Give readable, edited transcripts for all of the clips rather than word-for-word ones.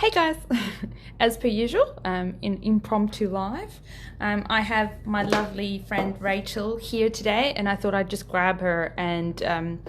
Hey guys, as per usual, in impromptu live, I have my lovely friend Rachel here today, and I thought I'd just grab her and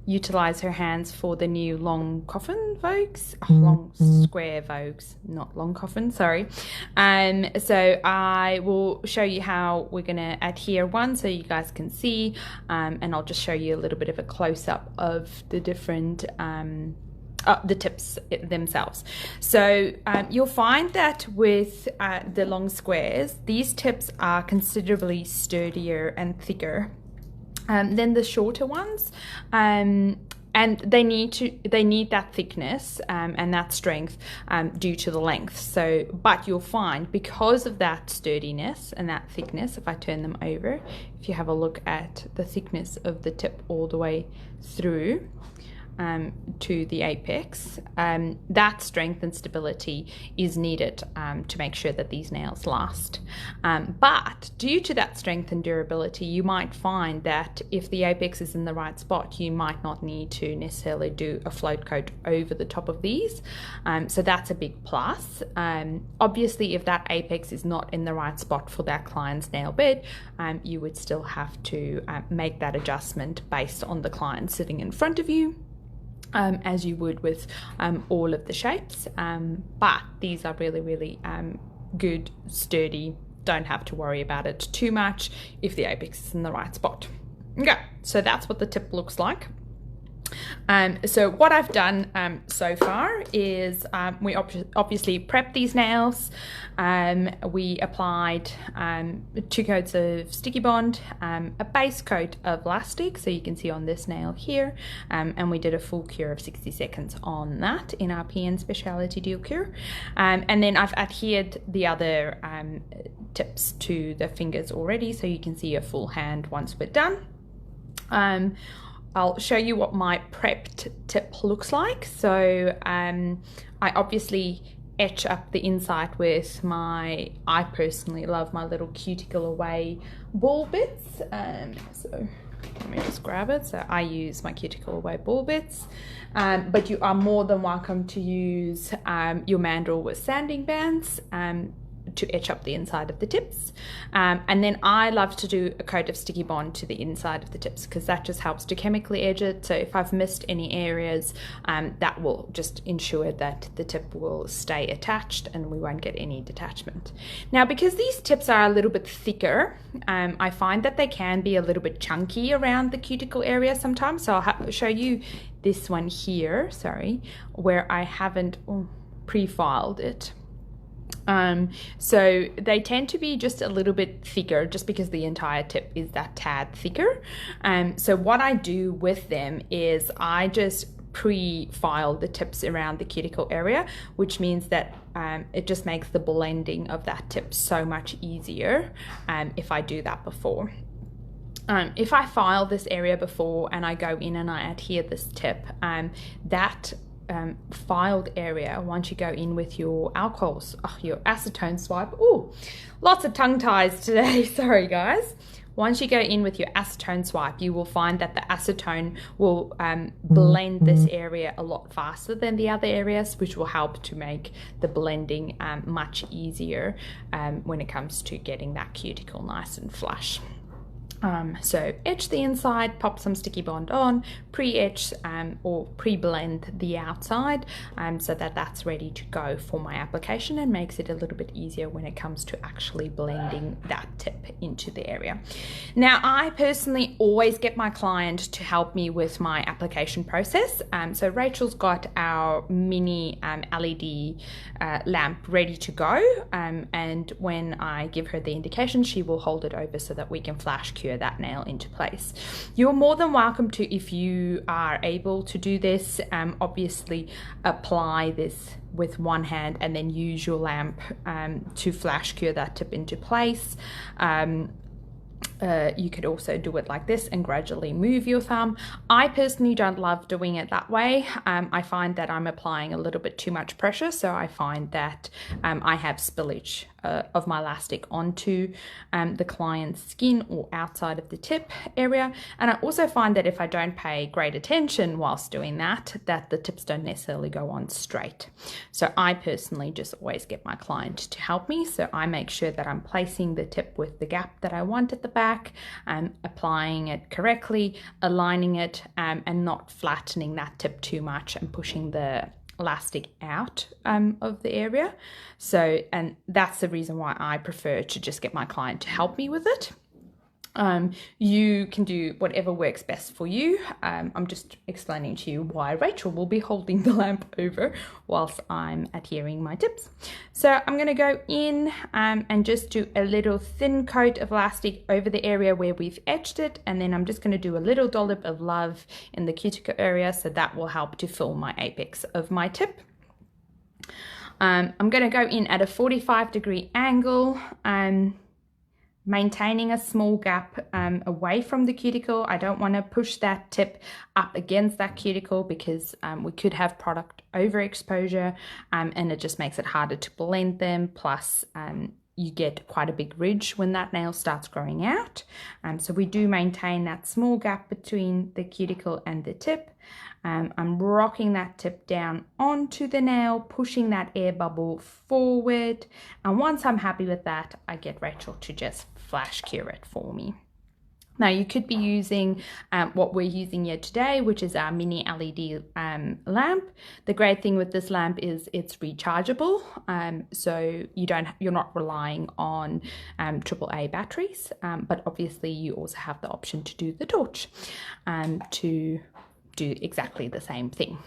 utilize her hands for the new long coffin Vogues, long square Vogues, not long coffin, sorry. So I will show you how we're gonna adhere one so you guys can see, and I'll just show you a little bit of a close-up of the different the tips themselves. So you'll find that with the long squares, these tips are considerably sturdier and thicker than the shorter ones, and they need that thickness and that strength due to the length. So, but you'll find because of that sturdiness and that thickness, if I turn them over, if you have a look at the thickness of the tip all the way through to the apex, that strength and stability is needed to make sure that these nails last. But due to that strength and durability, you might find that if the apex is in the right spot, you might not need to necessarily do a float coat over the top of these. So that's a big plus. Obviously, if that apex is not in the right spot for that client's nail bed, you would still have to make that adjustment based on the client sitting in front of you. As you would with all of the shapes, but these are really good, sturdy, don't have to worry about it too much if the apex is in the right spot. Okay, so that's what the tip looks like. So what I've done so far is we obviously prepped these nails. We applied 2 coats of sticky bond, a base coat of elastic, so you can see on this nail here, and we did a full cure of 60 seconds on that in our PN Speciality Deal Cure. And then I've adhered the other tips to the fingers already, so you can see a full hand once we're done. I'll show you what my prepped tip looks like. So I obviously etch up the inside with I personally love my little cuticle away ball bits. So let me just grab it. So I use my cuticle away ball bits, but you are more than welcome to use your mandrel with sanding bands to etch up the inside of the tips, and then I love to do a coat of sticky bond to the inside of the tips because that just helps to chemically edge it. So if I've missed any areas, that will just ensure that the tip will stay attached and we won't get any detachment. Now, because these tips are a little bit thicker, I find that they can be a little bit chunky around the cuticle area sometimes. So I'll show you this one here, sorry, where I haven't pre-filed it. So they tend to be just a little bit thicker just because the entire tip is that tad thicker. So what I do with them is I just pre-file the tips around the cuticle area, which means that it just makes the blending of that tip so much easier if I do that before. If I file this area before and I go in and I adhere this tip, that filed area, once you go in with your alcohols, your acetone swipe, lots of tongue ties today, sorry guys. Once you go in with your acetone swipe, you will find that the acetone will blend this area a lot faster than the other areas, which will help to make the blending much easier when it comes to getting that cuticle nice and flush. So etch the inside, pop some sticky bond on, pre-etch or pre-blend the outside so that that's ready to go for my application and makes it a little bit easier when it comes to actually blending that tip into the area. Now, I personally always get my client to help me with my application process. So Rachel's got our mini LED lamp ready to go, and when I give her the indication, she will hold it over so that we can flash cure that nail into place. You're more than welcome to, if you are able to do this, obviously apply this with one hand and then use your lamp to flash cure that tip into place. you could also do it like this and gradually move your thumb. I personally don't love doing it that way. I find that I'm applying a little bit too much pressure, so I find that I have spillage of my elastic onto the client's skin or outside of the tip area. And I also find that if I don't pay great attention whilst doing that, that the tips don't necessarily go on straight. So I personally just always get my client to help me. So I make sure that I'm placing the tip with the gap that I want at the back, applying it correctly, aligning it, and not flattening that tip too much and pushing the elastic out of the area. So, and that's the reason why I prefer to just get my client to help me with it. You can do whatever works best for you. I'm just explaining to you why Rachel will be holding the lamp over whilst I'm adhering my tips. So I'm going to go in and just do a little thin coat of elastic over the area where we've etched it, and then I'm just going to do a little dollop of love in the cuticle area, so that will help to fill my apex of my tip. I'm going to go in at a 45-degree angle, maintaining a small gap away from the cuticle. I don't want to push that tip up against that cuticle because we could have product overexposure, and it just makes it harder to blend them. Plus, you get quite a big ridge when that nail starts growing out. So we do maintain that small gap between the cuticle and the tip. I'm rocking that tip down onto the nail, pushing that air bubble forward. And once I'm happy with that, I get Rachel to just flash cure it for me. Now you could be using what we're using here today, which is our mini LED lamp. The great thing with this lamp is it's rechargeable, so you're not relying on AAA batteries, but obviously you also have the option to do the torch to do exactly the same thing.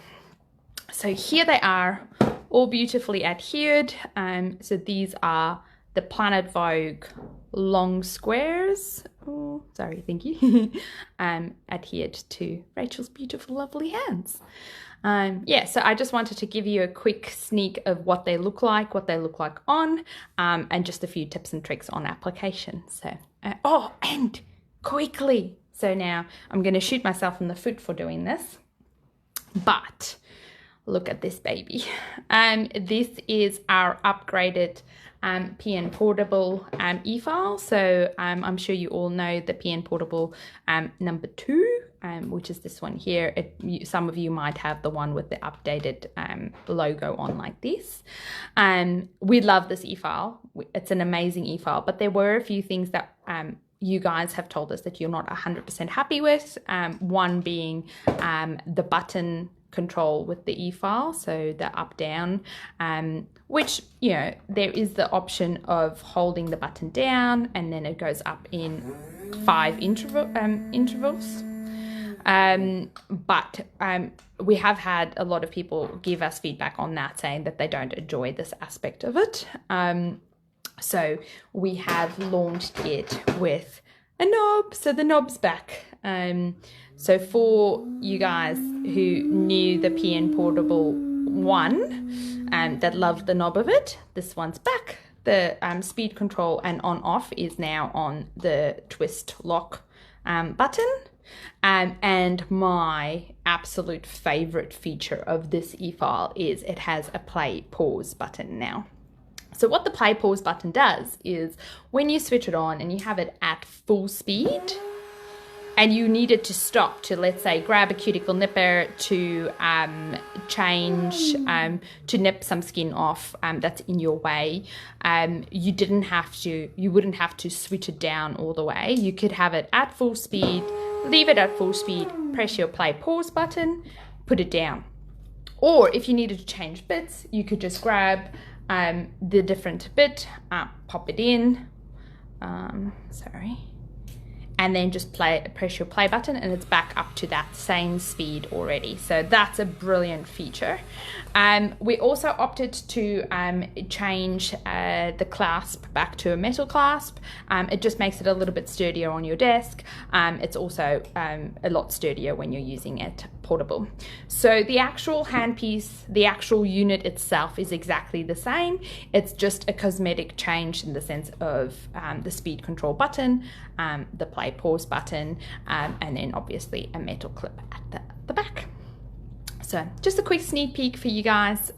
So here they are, all beautifully adhered. So these are the Planet Vogue long squares. Oh, sorry, thank you. Adhered to Rachel's beautiful, lovely hands. Yeah, so I just wanted to give you a quick sneak of what they look like on, and just a few tips and tricks on application. So, oh, and quickly. So now I'm going to shoot myself in the foot for doing this, but look at this baby. This is our upgraded PN Portable e-file. So I'm sure you all know the PN Portable number 2, which is this one here. Some of you might have the one with the updated logo on like this. We love this e-file. It's an amazing e-file, but there were a few things that you guys have told us that you're not 100% happy with. One being the button control with the e-file, so the up down, which, you know, there is the option of holding the button down and then it goes up in 5 intervals. But we have had a lot of people give us feedback on that, saying that they don't enjoy this aspect of it. So we have launched it with a knob. So the knob's back. So for you guys who knew the PN Portable 1 that loved the knob of it, this one's back. The speed control and on off is now on the twist lock button. And my absolute favorite feature of this e-file is it has a play pause button now. So what the play pause button does is when you switch it on and you have it at full speed and you need it to stop to, let's say, grab a cuticle nipper to change, to nip some skin off that's in your way, you wouldn't have to switch it down all the way. You could have it at full speed, leave it at full speed, press your play pause button, put it down. Or if you needed to change bits, you could just grab the different bit, pop it in, and then just press your play button and it's back up to that same speed already. So that's a brilliant feature. We also opted to change the clasp back to a metal clasp. It just makes it a little bit sturdier on your desk. It's also a lot sturdier when you're using it portable. So the actual handpiece, the actual unit itself is exactly the same. It's just a cosmetic change in the sense of the speed control button, the play pause button, and then obviously a metal clip at the back. So just a quick sneak peek for you guys.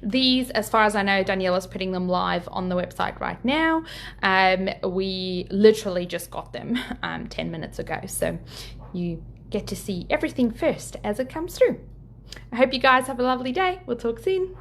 These, as far as I know, Daniela's putting them live on the website right now. We literally just got them 10 minutes ago. So you get to see everything first as it comes through. I hope you guys have a lovely day. We'll talk soon.